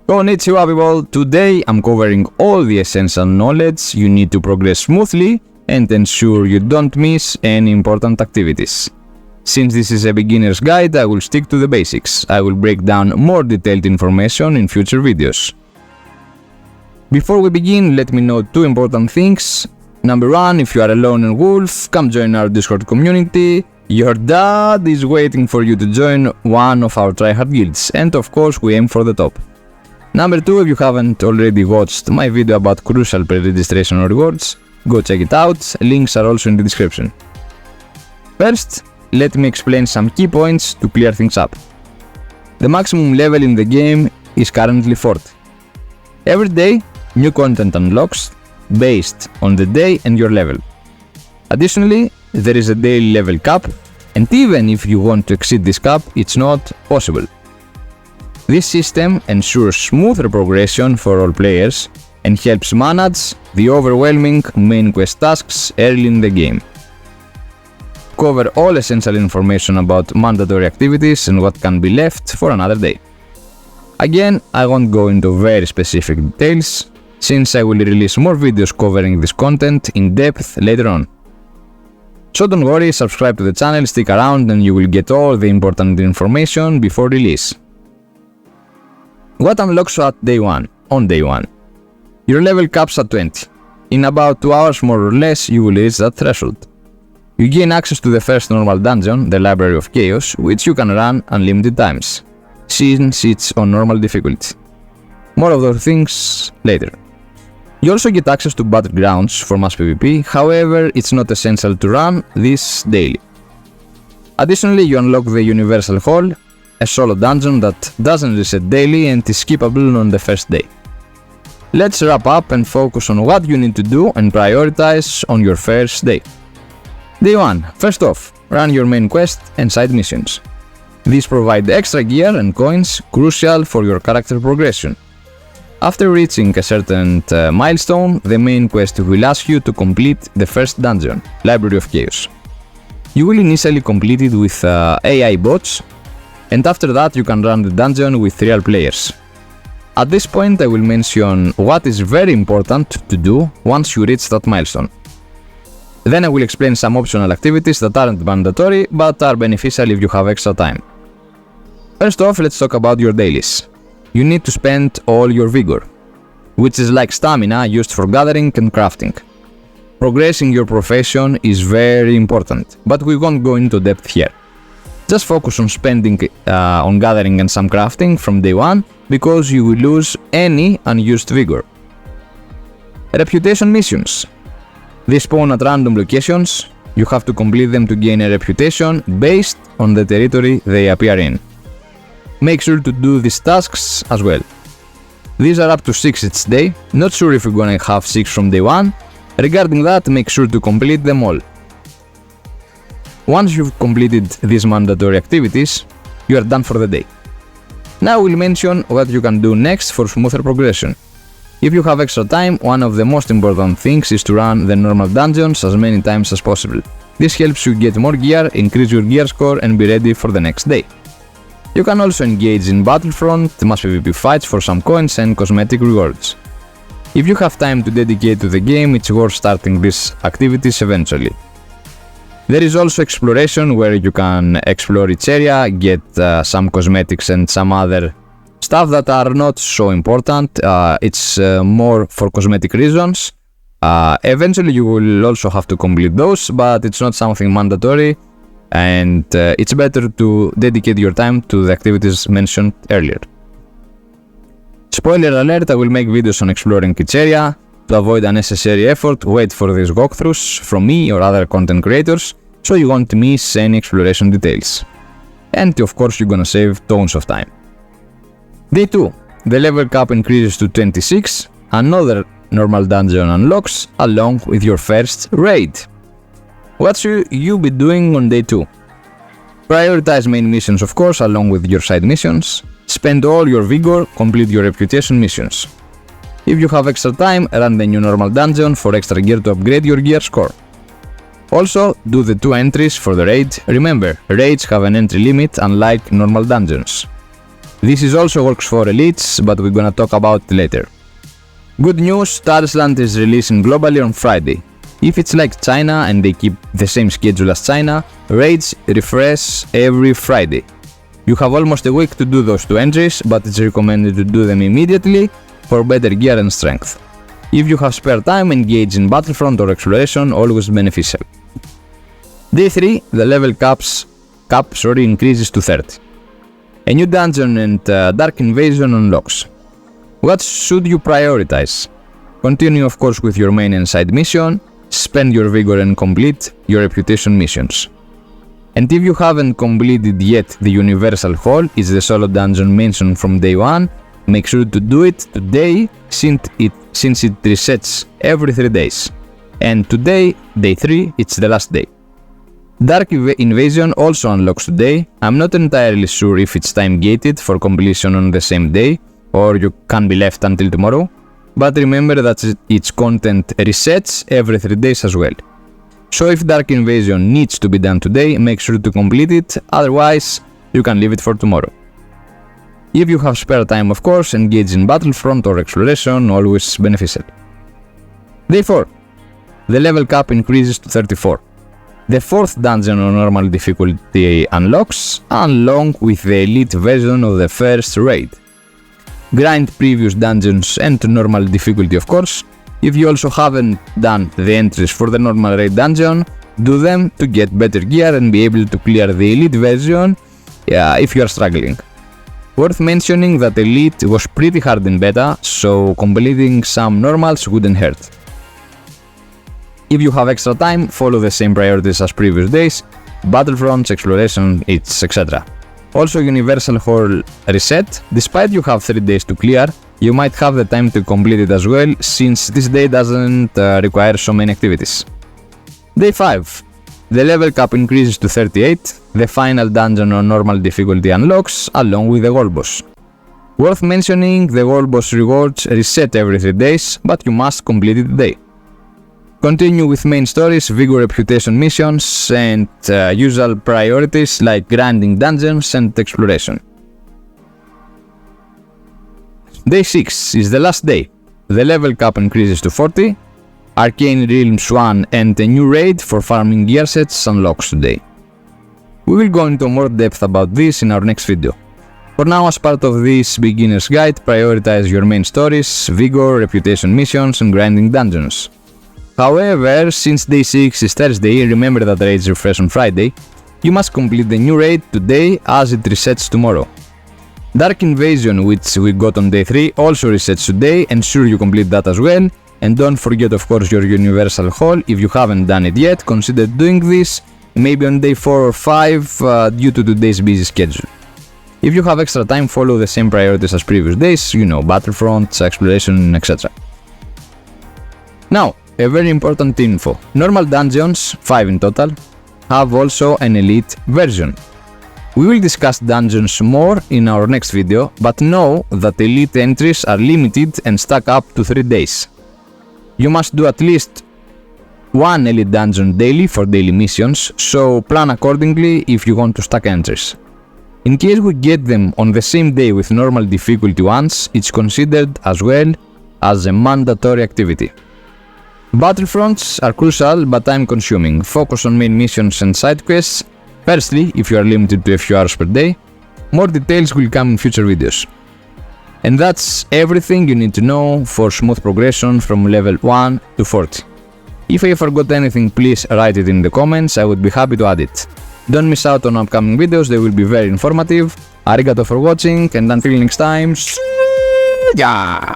Konnichiwa people, today I'm covering all the essential knowledge you need to progress smoothly and ensure you don't miss any important activities. Since this is a beginner's guide, I will stick to the basics. I will break down more detailed information in future videos. Before we begin, let me note two important things. Number one, if you are a lone wolf, come join our Discord community. Your dad is waiting for you to join one of our tryhard guilds, and of course we aim for the top. Number two, if you haven't already watched my video about crucial pre-registration rewards, go check it out, links are also in the description. First, let me explain some key points to clear things up. The maximum level in the game is currently 40. Every day, new content unlocks based on the day and your level. Additionally, there is a daily level cap, and even if you want to exceed this cap, it's not possible. This system ensures smoother progression for all players and helps manage the overwhelming main quest tasks early in the game. Cover all essential information about mandatory activities and what can be left for another day. Again, I won't go into very specific details, since I will release more videos covering this content in depth later on. So don't worry, subscribe to the channel, stick around and you will get all the important information before release. What unlocks on day 1? Your level caps at 20. In about 2 hours more or less, you will reach that threshold. You gain access to the first normal dungeon, the Library of Chaos, which you can run unlimited times, since it's on normal difficulty. More of those things later. You also get access to battlegrounds for mass PvP, however, it's not essential to run this daily. Additionally, you unlock the Universal Hall, a solo dungeon that doesn't reset daily and is skippable on the first day. Let's wrap up and focus on what you need to do and prioritize on your first day. Day 1. First off, run your main quest and side missions. These provide extra gear and coins crucial for your character progression. After reaching a certain milestone, the main quest will ask you to complete the first dungeon, Library of Chaos. You will initially complete it with AI bots, and after that you can run the dungeon with real players. At this point I will mention what is very important to do once you reach that milestone. Then I will explain some optional activities that aren't mandatory but are beneficial if you have extra time. First off, let's talk about your dailies. You need to spend all your vigor, which is like stamina used for gathering and crafting. Progressing your profession is very important, but we won't go into depth here. Just focus on spending on gathering and some crafting from day 1 because you will lose any unused vigor. Reputation missions. They spawn at random locations. You have to complete them to gain a reputation based on the territory they appear in. Make sure to do these tasks as well. These are up to 6 each day, not sure if you're gonna have 6 from day 1. Regarding that, make sure to complete them all. Once you've completed these mandatory activities, you are done for the day. Now we'll mention what you can do next for smoother progression. If you have extra time, one of the most important things is to run the normal dungeons as many times as possible. This helps you get more gear, increase your gear score and be ready for the next day. You can also engage in Battlefront, mass PvP fights for some coins and cosmetic rewards. If you have time to dedicate to the game, it's worth starting these activities eventually. There is also exploration, where you can explore each area, get some cosmetics and some other stuff that are not so important. It's more for cosmetic reasons. Eventually you will also have to complete those, but it's not something mandatory. And it's better to dedicate your time to the activities mentioned earlier. Spoiler alert, I will make videos on exploring each area. To avoid unnecessary effort, wait for these walkthroughs from me or other content creators, so you won't miss any exploration details. And of course you're gonna save tons of time. Day 2. The level cap increases to 26, another normal dungeon unlocks along with your first raid. What should you be doing on day 2? Prioritize main missions of course along with your side missions. Spend all your vigor, complete your reputation missions. If you have extra time, run the new normal dungeon for extra gear to upgrade your gear score. Also, do the 2 entries for the raid. Remember, raids have an entry limit unlike normal dungeons. This is also works for elites, but we're gonna talk about it later. Good news, TarisLand is releasing globally on Friday. If it's like China and they keep the same schedule as China, raids refresh every Friday. You have almost a week to do those 2 entries, but it's recommended to do them immediately for better gear and strength. If you have spare time, engage in Battlefront or Exploration, always beneficial. Day 3, the level cap increases to 30. A new dungeon and Dark Invasion unlocks. What should you prioritize? Continue of course with your main and side mission, spend your vigor and complete your reputation missions. And if you haven't completed yet the Universal Hall, it's the solo dungeon mentioned from day 1, make sure to do it today since it resets every 3 days. And today, day 3, it's the last day. Dark Invasion also unlocks today. I'm not entirely sure if it's time gated for completion on the same day, or you can be left until tomorrow, but remember that its content resets every 3 days as well. So if Dark Invasion needs to be done today, make sure to complete it, otherwise you can leave it for tomorrow. If you have spare time of course, engage in Battlefront or Exploration, always beneficial. Day 4. The level cap increases to 34. The 4th dungeon on normal difficulty unlocks, along with the elite version of the first raid. Grind previous dungeons and normal difficulty of course. If you also haven't done the entries for the normal raid dungeon, do them to get better gear and be able to clear the elite version if you are struggling. Worth mentioning that elite was pretty hard in beta, so completing some normals wouldn't hurt. If you have extra time, follow the same priorities as previous days, Battlefronts, Exploration, etc. Also Universal Hall reset, despite you have 3 days to clear, you might have the time to complete it as well, since this day doesn't require so many activities. Day 5. The level cap increases to 38, the final dungeon on normal difficulty unlocks, along with the gold boss. Worth mentioning, the gold boss rewards reset every 3 days, but you must complete it today. Continue with main stories, vigor reputation missions, and usual priorities like grinding dungeons and exploration. Day 6 is the last day. The level cap increases to 40. Arcane Realms 1 and a new raid for farming gear sets unlocks today. We will go into more depth about this in our next video. For now, as part of this beginner's guide, prioritize your main stories, vigor, reputation missions, and grinding dungeons. However, since day 6 is Thursday, remember that raids refresh on Friday, you must complete the new raid today as it resets tomorrow. Dark Invasion, which we got on day 3, also resets today, ensure you complete that as well, and don't forget of course your Universal Hall. If you haven't done it yet, consider doing this, maybe on day 4 or 5 due to today's busy schedule. If you have extra time, follow the same priorities as previous days, Battlefront, Exploration, etc. Now, a very important info. Normal dungeons, 5 in total, have also an elite version. We will discuss dungeons more in our next video, but know that elite entries are limited and stack up to 3 days. You must do at least 1 elite dungeon daily for daily missions, so plan accordingly if you want to stack entries. In case we get them on the same day with normal difficulty ones, it's considered as well as a mandatory activity. Battlefronts are crucial but time consuming. Focus on main missions and side quests. Firstly, if you are limited to a few hours per day. More details will come in future videos. And that's everything you need to know for smooth progression from level 1 to 40. If I forgot anything, please write it in the comments, I would be happy to add it. Don't miss out on upcoming videos, they will be very informative. Arigato for watching, and until next time, see ya!